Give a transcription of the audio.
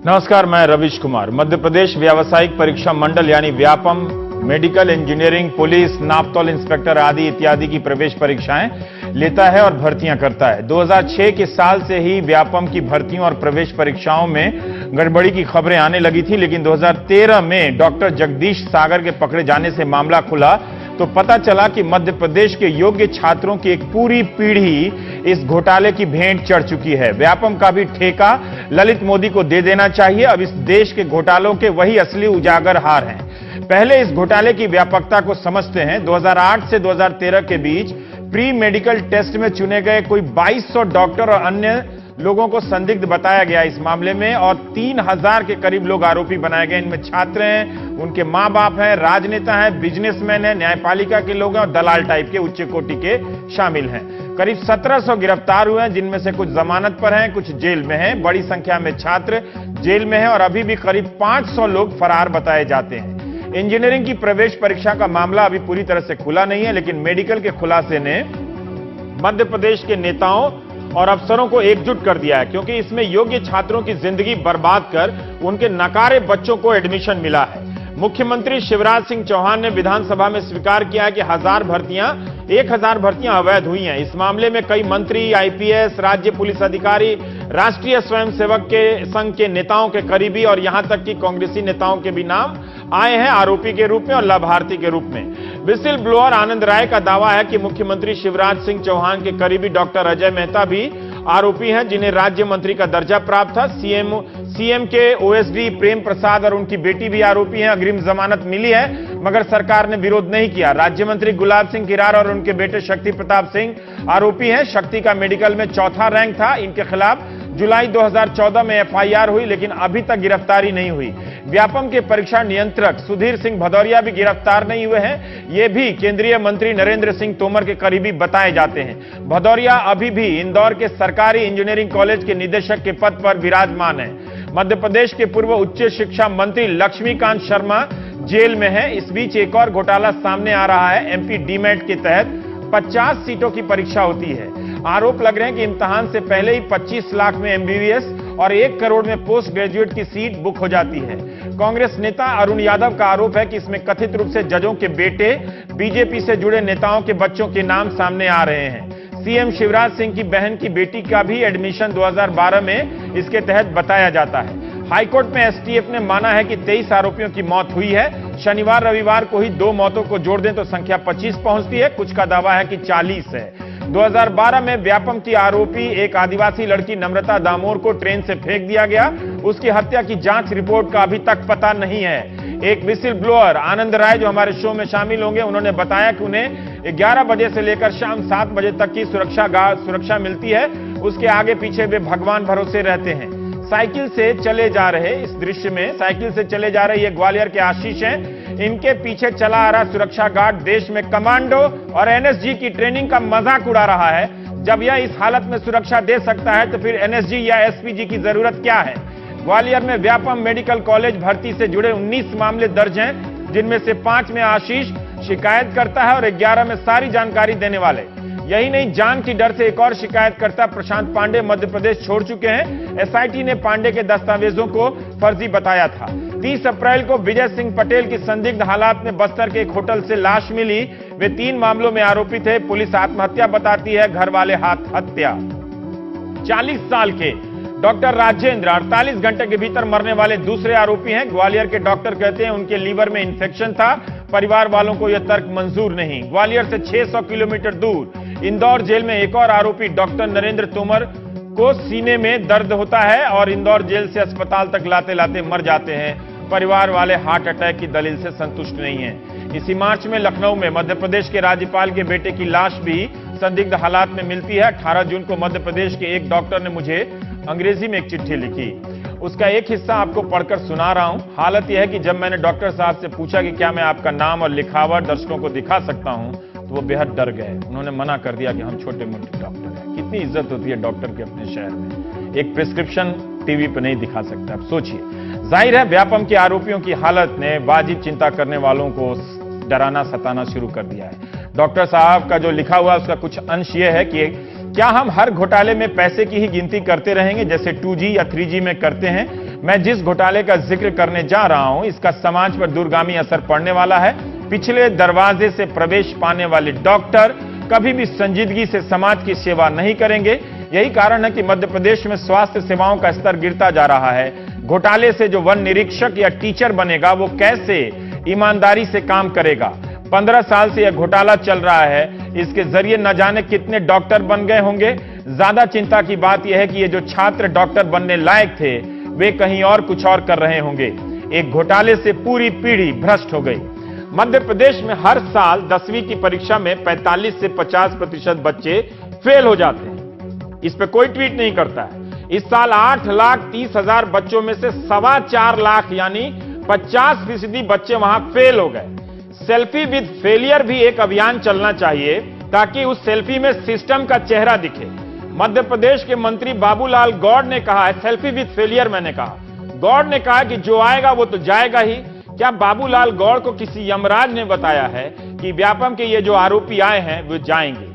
नमस्कार, मैं रविश कुमार। मध्य प्रदेश व्यावसायिक परीक्षा मंडल यानी Vyapam medical engineering, police, Naaptol inspector आदि इत्यादि की प्रवेश परीक्षाएं लेता है और भर्तियां करता है। 2006 के साल से ही व्यापम की भर्तियों और प्रवेश परीक्षाओं में गड़बड़ी की खबरें आने लगी थी, लेकिन 2013 में डॉक्टर जगदीश सागर के पकड़े जाने से मामला खुला तो पता चला कि मध्य प्रदेश के योग्य छात्रों की एक पूरी पीढ़ी इस घोटाले की भेंट चढ़ चुकी है। व्यापम का भी ठेका ललित मोदी को दे देना चाहिए। अब इस देश के घोटालों के वही असली उजागर हार हैं। पहले इस घोटाले की व्यापकता को समझते हैं। 2008 से 2013 के बीच प्री मेडिकल टेस्ट में चुने गए कोई 2200 डॉक्टर और अन्य लोगों को संदिग्ध बताया गया इस मामले में, और 3000 के करीब लोग आरोपी बनाए गए। इनमें छात्र हैं, उनके मां बाप हैं, राजनेता हैं, बिजनेसमैन हैं, न्यायपालिका के लोग हैं और दलाल टाइप के उच्च कोटि के शामिल हैं। करीब 1700 गिरफ्तार हुए हैं, जिनमें से कुछ जमानत पर हैं, कुछ जेल में हैं। बड़ी संख्या में छात्र जेल में हैं और अभी भी करीब 500 लोग फरार बताए जाते हैं। इंजीनियरिंग की प्रवेश परीक्षा का मामला अभी पूरी तरह से खुला नहीं है, लेकिन मेडिकल के खुलासे ने मध्य प्रदेश के नेताओं और अफसरों को एकजुट कर दिया है, क्योंकि इसमें योग्य छात्रों की जिंदगी बर्बाद कर उनके नकारे बच्चों को एडमिशन मिला है। मुख्यमंत्री शिवराज सिंह चौहान ने विधानसभा में स्वीकार किया है कि 1000 भर्तियां अवैध हुई हैं। इस मामले में कई मंत्री, आईपीएस, राज्य पुलिस अधिकारी, राष्ट्रीय स्वयंसेवक के संघ के नेताओं के करीबी और यहां तक कि कांग्रेसी नेताओं के भी नाम आए हैं आरोपी के रूप में और लाभार्थी के रूप में। विसिल ब्लोअर आनंद राय का दावा है कि मुख्यमंत्री शिवराज सिंह चौहान के करीबी डॉक्टर अजय मेहता भी आरोपी हैं, जिन्हें राज्य मंत्री का दर्जा प्राप्त था। सीएम के ओएसडी प्रेम प्रसाद और उनकी बेटी भी आरोपी हैं। अग्रिम जमानत मिली है, मगर सरकार ने विरोध नहीं किया। राज्य मंत्री गुलाब सिंह किरार और उनके बेटे शक्ति प्रताप सिंह आरोपी हैं। शक्ति का मेडिकल में 4था रैंक था। इनके खिलाफ जुलाई 2014 में एफआईआर हुई, लेकिन अभी तक गिरफ्तारी नहीं हुई। व्यापम के परीक्षा नियंत्रक सुधीर सिंह भदौरिया भी गिरफ्तार नहीं हुए हैं। ये भी केंद्रीय मंत्री नरेंद्र सिंह तोमर के करीबी बताए जाते हैं। भदौरिया अभी भी इंदौर के सरकारी इंजीनियरिंग कॉलेज के निदेशक के पद पर विराजमान है। मध्य प्रदेश के पूर्व उच्च शिक्षा मंत्री लक्ष्मीकांत शर्मा जेल में है। इस बीच एक और घोटाला सामने आ रहा है। एमपी डीमेट के तहत 50 सीटों की परीक्षा होती है। आरोप लग रहे हैं कि इम्तिहान से पहले ही 25 लाख में एमबीबीएस और 1 करोड़ में पोस्ट ग्रेजुएट की सीट बुक हो जाती है। कांग्रेस नेता अरुण यादव का आरोप है कि इसमें कथित रूप से जजों के बेटे, बीजेपी से जुड़े नेताओं के बच्चों के नाम सामने आ रहे हैं। सीएम शिवराज सिंह की बहन की बेटी का भी एडमिशन 2012 में इसके तहत बताया जाता है। हाईकोर्ट में एसटीएफ ने माना है कि 23 आरोपियों की मौत हुई है। शनिवार रविवार को ही 2 मौतों को जोड़ दें तो संख्या 25 पहुंचती है। कुछ का दावा है कि 40 है। 2012 में व्यापम की आरोपी एक आदिवासी लड़की नम्रता दामोर को ट्रेन से फेंक दिया गया। उसकी हत्या की जांच रिपोर्ट का अभी तक पता नहीं है। एक विसिल ब्लोअर आनंद राय जो हमारे शो में शामिल होंगे, उन्होंने बताया कि उन्हें 11 बजे से लेकर शाम 7 बजे तक की सुरक्षा मिलती है। उसके आगे पीछे वे भगवान भरोसे रहते हैं। साइकिल से चले जा रहे इस दृश्य में साइकिल से चले जा रहे ये ग्वालियर के आशीष हैं। इनके पीछे चला आ रहा सुरक्षा गार्ड देश में कमांडो और एनएसजी की ट्रेनिंग का मजाक उड़ा रहा है। जब यह इस हालत में सुरक्षा दे सकता है तो फिर एनएसजी या एसपीजी की जरूरत क्या है। ग्वालियर में व्यापम मेडिकल कॉलेज भर्ती से जुड़े 19 मामले दर्ज हैं, जिनमें से 5 में आशीष शिकायत करता है और 11 में सारी जानकारी देने वाले। यही नहीं, जान की डर से एक और शिकायतकर्ता प्रशांत पांडे मध्य प्रदेश छोड़ चुके हैं। एसआईटी ने पांडे के दस्तावेजों को फर्जी बताया था। 30 अप्रैल को विजय सिंह पटेल की संदिग्ध हालात में बस्तर के एक होटल से लाश मिली। वे 3 मामलों में आरोपी थे। पुलिस आत्महत्या बताती है, घर वाले हाथ हत्या। 40 साल के डॉक्टर राजेंद्र 48 घंटे के भीतर मरने वाले दूसरे आरोपी हैं। ग्वालियर के डॉक्टर कहते हैं उनके लीवर में इंफेक्शन था। परिवार वालों को यह तर्क मंजूर नहीं। ग्वालियर से 600 किलोमीटर दूर इंदौर जेल में एक और आरोपी डॉक्टर नरेंद्र तोमर को सीने में दर्द होता है और इंदौर जेल से अस्पताल तक लाते लाते मर जाते हैं। परिवार वाले हार्ट अटैक की दलील से संतुष्ट नहीं हैं। इसी मार्च में लखनऊ में मध्य प्रदेश के राज्यपाल के बेटे की लाश भी संदिग्ध हालात में मिलती है। 18 जून को मध्य प्रदेश के एक डॉक्टर ने मुझे अंग्रेजी में एक चिट्ठी लिखी। उसका एक हिस्सा आपको पढ़कर सुना रहा हूं। हालत यह है कि जब मैंने डॉक्टर साहब से पूछा कि क्या मैं आपका नाम और लिखावट दर्शकों को दिखा सकता हूं, तो वो बेहद डर गए। उन्होंने मना कर दिया कि हम छोटे मोटे डॉक्टर हैं। कितनी इज्जत होती है डॉक्टर की अपने शहर में। एक प्रिस्क्रिप्शन टीवी पर नहीं दिखा सकता। अब सोचिए, जाहिर है व्यापम के आरोपियों की हालत ने वाजिब चिंता करने वालों को डराना सताना शुरू कर दिया है। डॉक्टर साहब का जो लिखा हुआ उसका कुछ अंश यह है कि क्या हम हर घोटाले में पैसे की ही गिनती करते रहेंगे जैसे 2G या 3G में करते हैं? मैं जिस घोटाले का जिक्र करने जा रहा हूं इसका समाज पर दूरगामी असर पड़ने वाला है। पिछले दरवाजे से प्रवेश पाने वाले डॉक्टर कभी भी संजीदगी से समाज की सेवा नहीं करेंगे। यही कारण है कि मध्य प्रदेश में स्वास्थ्य सेवाओं का स्तर गिरता जा रहा है। घोटाले से जो वन निरीक्षक या टीचर बनेगा वो कैसे ईमानदारी से काम करेगा? 15 साल से यह घोटाला चल रहा है, इसके जरिए न जाने कितने डॉक्टर बन गए होंगे। ज्यादा चिंता की बात यह है कि ये जो छात्र डॉक्टर बनने लायक थे वे कहीं और कुछ और कर रहे होंगे। एक घोटाले से पूरी पीढ़ी भ्रष्ट हो गई। मध्य प्रदेश में हर साल 10वीं की परीक्षा में 45 से 50% बच्चे फेल हो जाते हैं। इस पे कोई ट्वीट नहीं करता है। इस साल 8,30,000 बच्चों में से 4.25 लाख यानी 50% बच्चे वहां फेल हो गए। सेल्फी विद फेलियर भी एक अभियान चलना चाहिए ताकि उस सेल्फी में सिस्टम का चेहरा दिखे। मध्य प्रदेश के मंत्री बाबूलाल गौड़ ने कहा है सेल्फी विद फेलियर। मैंने कहा गौड़ ने कहा कि जो आएगा वो तो जाएगा ही। क्या बाबूलाल गौड़ को किसी यमराज ने बताया है कि व्यापम के ये जो आरोपी आए हैं वो जाएंगे?